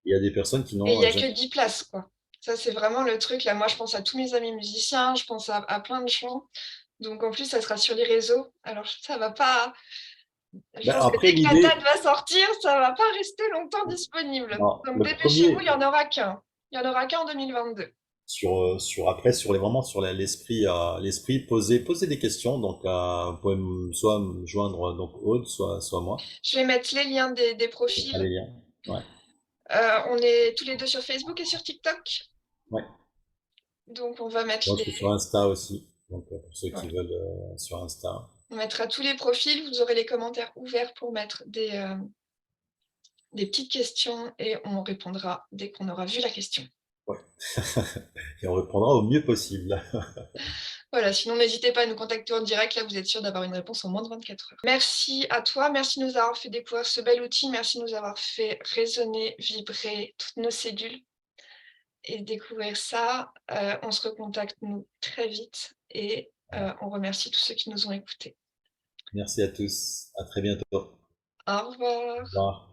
Il y a des personnes qui et il n'ont y a jamais. que 10 places, quoi. Ça, c'est vraiment le truc, là, moi, je pense à tous mes amis musiciens, je pense à plein de gens. Donc en plus, ça sera sur les réseaux. Alors ça va pas je Ben, pense que après, dès que la l'idée, date va sortir, ça va pas rester longtemps disponible. non, Donc le dépêchez-vous, il premier, y en aura qu'un. Il y en aura qu'un en 2022. après, vraiment sur l'esprit, poser des questions. Donc, vous pouvez soit me joindre, donc Aude, soit moi. Je vais mettre les liens des Je ferai profils. les liens. Ouais, On est tous les deux sur Facebook et sur TikTok. ouais. Donc on va mettre Moi, je suis sur les Insta aussi. Donc, pour ceux qui voilà. veulent sur Insta. On mettra tous les profils, vous aurez les commentaires ouverts pour mettre des petites questions et on répondra dès qu'on aura vu la question. Ouais. Et on répondra au mieux possible. Voilà, sinon n'hésitez pas à nous contacter en direct, là vous êtes sûr d'avoir une réponse en moins de 24 heures. Merci à toi, merci de nous avoir fait découvrir ce bel outil, merci de nous avoir fait résonner, vibrer toutes nos cellules et découvrir ça. On se recontacte nous très vite et on remercie tous ceux qui nous ont écoutés. Merci à tous. À très bientôt. Au Au revoir. revoir.